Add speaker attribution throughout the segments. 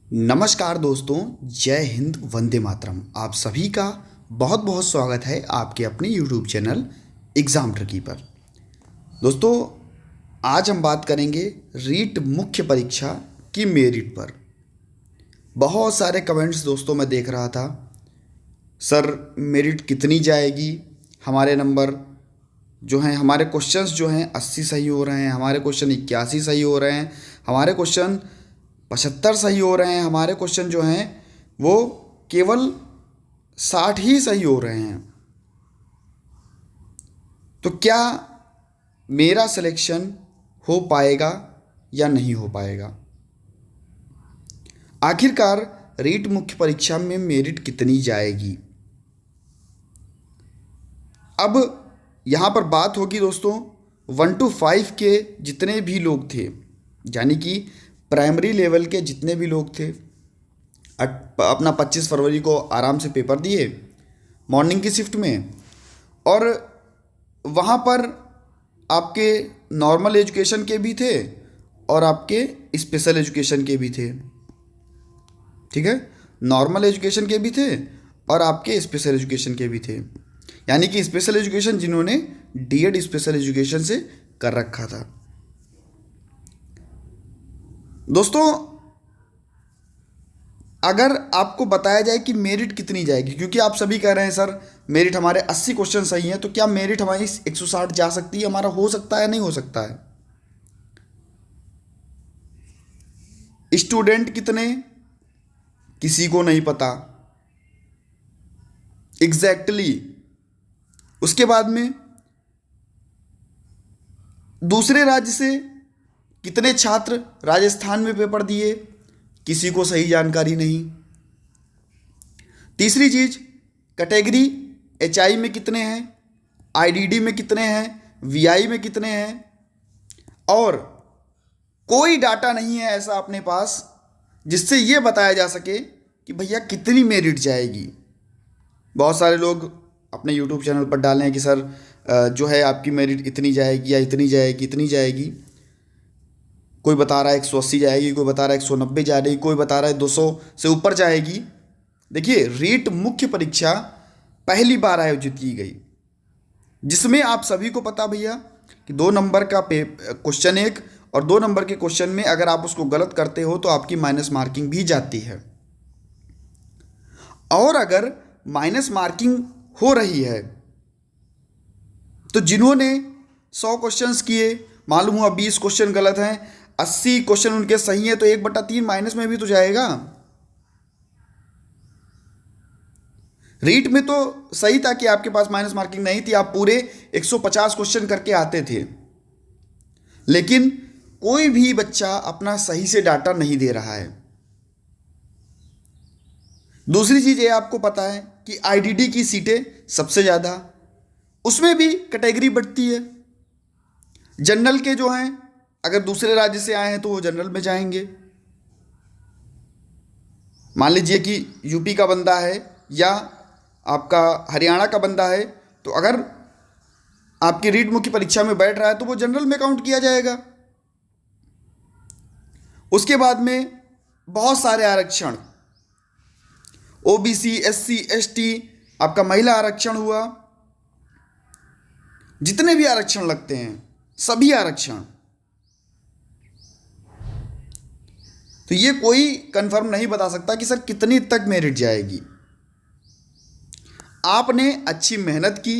Speaker 1: नमस्कार दोस्तों, जय हिंद, वंदे मातरम। आप सभी का बहुत बहुत स्वागत है आपके अपने यूट्यूब चैनल एग्ज़ाम ट्रिकी पर। दोस्तों, आज हम बात करेंगे रीट मुख्य परीक्षा की मेरिट पर। बहुत सारे कमेंट्स दोस्तों मैं देख रहा था, सर मेरिट कितनी जाएगी, हमारे नंबर जो हैं, हमारे क्वेश्चंस जो हैं 80 सही हो रहे हैं, हमारे क्वेश्चन 81 सही हो रहे हैं, हमारे क्वेश्चन 75 सही हो रहे हैं, हमारे क्वेश्चन जो हैं वो केवल 60 ही सही हो रहे हैं। तो क्या मेरा सिलेक्शन हो पाएगा या नहीं हो पाएगा? आखिरकार रीट मुख्य परीक्षा में मेरिट कितनी जाएगी? अब यहाँ पर बात होगी दोस्तों 1 to 5 के जितने भी लोग थे, यानी कि प्राइमरी लेवल के जितने भी लोग थे, अपना 25 फरवरी को आराम से पेपर दिए मॉर्निंग की शिफ्ट में, और वहाँ पर आपके नॉर्मल एजुकेशन के भी थे और आपके स्पेशल एजुकेशन के भी थे। ठीक है, नॉर्मल एजुकेशन के भी थे और आपके स्पेशल एजुकेशन के भी थे, यानी कि स्पेशल एजुकेशन जिन्होंने डीएड स्पेशल एजुकेशन से कर रखा था। दोस्तों, अगर आपको बताया जाए कि मेरिट कितनी जाएगी, क्योंकि आप सभी कह रहे हैं सर मेरिट हमारे 80 क्वेश्चन सही हैं, तो क्या मेरिट हमारी 160 जा सकती है, हमारा हो सकता है, नहीं हो सकता है? स्टूडेंट कितने, किसी को नहीं पता एग्जैक्टली। उसके बाद में दूसरे राज्य से कितने छात्र राजस्थान में पेपर दिए, किसी को सही जानकारी नहीं। तीसरी चीज, कैटेगरी एचआई में कितने हैं, आईडीडी में कितने हैं, वीआई में कितने हैं, और कोई डाटा नहीं है ऐसा अपने पास जिससे ये बताया जा सके कि भैया कितनी मेरिट जाएगी। बहुत सारे लोग अपने यूट्यूब चैनल पर डालें हैं कि सर जो है आपकी मेरिट इतनी जाएगी या इतनी जाएगी, इतनी जाएगी। कोई बता रहा है 180 जाएगी, कोई बता रहा है 190 जाएगी, कोई बता रहा है 200 से ऊपर जाएगी। देखिए, रीट मुख्य परीक्षा पहली बार आयोजित की गई, जिसमें आप सभी को पता भैया कि 2 नंबर का क्वेश्चन एक और 2 नंबर के क्वेश्चन में अगर आप उसको गलत करते हो तो आपकी माइनस मार्किंग भी जाती है। और अगर माइनस मार्किंग हो रही है तो जिन्होंने 100 क्वेश्चंस किए, मालूम हुआ 20 क्वेश्चन गलत हैं, 80 क्वेश्चन उनके सही हैं, तो 1/3 माइनस में भी तो जाएगा। रीट में तो सही था कि आपके पास माइनस मार्किंग नहीं थी, आप पूरे 150 क्वेश्चन करके आते थे, लेकिन कोई भी बच्चा अपना सही से डाटा नहीं दे रहा है। दूसरी चीज ये आपको पता है कि आईडीडी की सीटें सबसे ज़्यादा, उसमें भी कैटेगरी बढ़ती है। जनरल के जो हैं, अगर दूसरे राज्य से आए हैं तो वो जनरल में जाएंगे। मान लीजिए कि यूपी का बंदा है या आपका हरियाणा का बंदा है, तो अगर आपकी रीट मुख्य परीक्षा में बैठ रहा है तो वो जनरल में काउंट किया जाएगा। उसके बाद में बहुत सारे आरक्षण, ओबीसी, एससी, एसटी, आपका महिला आरक्षण हुआ, जितने भी आरक्षण लगते हैं सभी आरक्षण, तो ये कोई कंफर्म नहीं बता सकता कि सर कितनी तक मेरिट जाएगी। आपने अच्छी मेहनत की,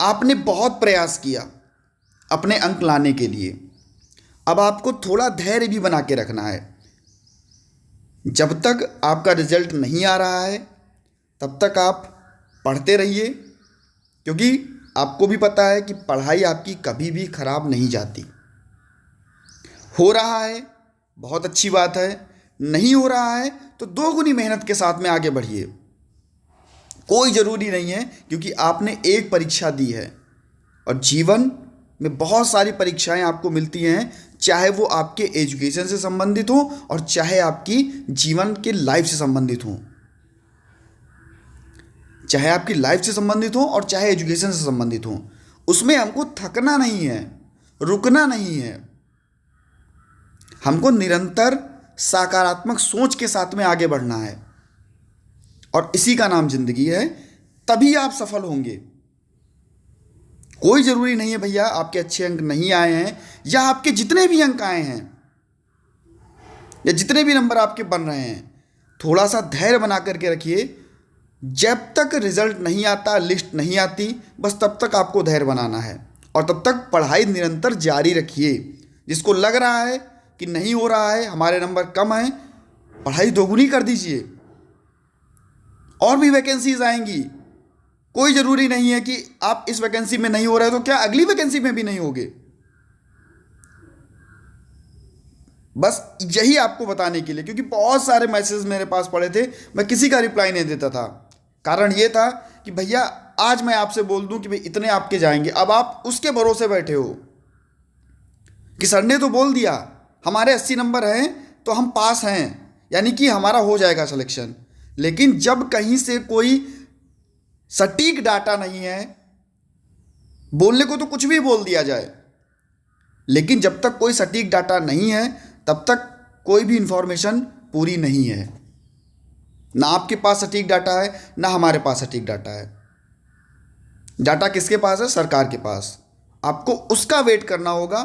Speaker 1: आपने बहुत प्रयास किया अपने अंक लाने के लिए, अब आपको थोड़ा धैर्य भी बना के रखना है। जब तक आपका रिजल्ट नहीं आ रहा है तब तक आप पढ़ते रहिए, क्योंकि आपको भी पता है कि पढ़ाई आपकी कभी भी खराब नहीं जाती। हो रहा है बहुत अच्छी बात है, नहीं हो रहा है तो 2 गुनी मेहनत के साथ में आगे बढ़िए। कोई ज़रूरी नहीं है, क्योंकि आपने एक परीक्षा दी है और जीवन में बहुत सारी परीक्षाएं आपको मिलती हैं, चाहे वो आपके एजुकेशन से संबंधित हो और चाहे आपकी जीवन के लाइफ से संबंधित हो, चाहे आपकी लाइफ से संबंधित हो और चाहे एजुकेशन से संबंधित हो। उसमें हमको थकना नहीं है, रुकना नहीं है, हमको निरंतर सकारात्मक सोच के साथ में आगे बढ़ना है, और इसी का नाम जिंदगी है। तभी आप सफल होंगे। कोई ज़रूरी नहीं है भैया आपके अच्छे अंक नहीं आए हैं, या आपके जितने भी अंक आए हैं या जितने भी नंबर आपके बन रहे हैं, थोड़ा सा धैर्य बना करके रखिए। जब तक रिजल्ट नहीं आता, लिस्ट नहीं आती, बस तब तक आपको धैर्य बनाना है, और तब तक पढ़ाई निरंतर जारी रखिए। जिसको लग रहा है कि नहीं हो रहा है, हमारे नंबर कम हैं, पढ़ाई दोगुनी कर दीजिए। और भी वैकेंसीज आएंगी। कोई ज़रूरी नहीं है कि आप इस वैकेंसी में नहीं हो रहे तो क्या अगली वैकेंसी में भी नहीं होगे। बस यही आपको बताने के लिए, क्योंकि बहुत सारे मैसेज मेरे पास पड़े थे, मैं किसी का रिप्लाई नहीं देता था। कारण ये था कि भैया आज मैं आपसे बोल दूं कि भाई इतने आपके जाएंगे, अब आप उसके भरोसे बैठे हो कि सर ने तो बोल दिया हमारे 80 नंबर हैं तो हम पास हैं, यानी कि हमारा हो जाएगा सिलेक्शन। लेकिन जब कहीं से कोई सटीक डाटा नहीं है, बोलने को तो कुछ भी बोल दिया जाए, लेकिन जब तक कोई सटीक डाटा नहीं है तब तक कोई भी इंफॉर्मेशन पूरी नहीं है। ना आपके पास सटीक डाटा है, ना हमारे पास सटीक डाटा है। डाटा किसके पास है? सरकार के पास। आपको उसका वेट करना होगा।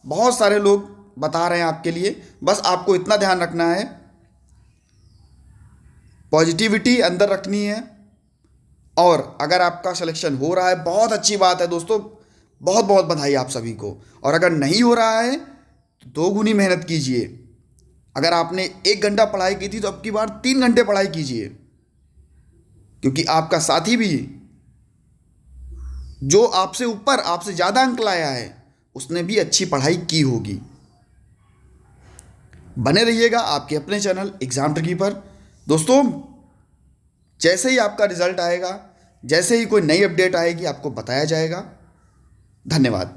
Speaker 1: बहुत सारे लोग बता रहे हैं आपके लिए, बस आपको इतना ध्यान रखना है, पॉजिटिविटी अंदर रखनी है। और अगर आपका सिलेक्शन हो रहा है, बहुत अच्छी बात है दोस्तों, बहुत बहुत बधाई आप सभी को। और अगर नहीं हो रहा है तो 2 गुनी मेहनत कीजिए। अगर आपने 1 घंटा पढ़ाई की थी तो अब की बार 3 घंटे पढ़ाई कीजिए, क्योंकि आपका साथी भी जो आपसे ऊपर, आपसे ज़्यादा अंक लाया है, उसने भी अच्छी पढ़ाई की होगी। बने रहिएगा आपके अपने चैनल एग्जाम ट्रिकी पर। दोस्तों, जैसे ही आपका रिजल्ट आएगा, जैसे ही कोई नई अपडेट आएगी, आपको बताया जाएगा। धन्यवाद।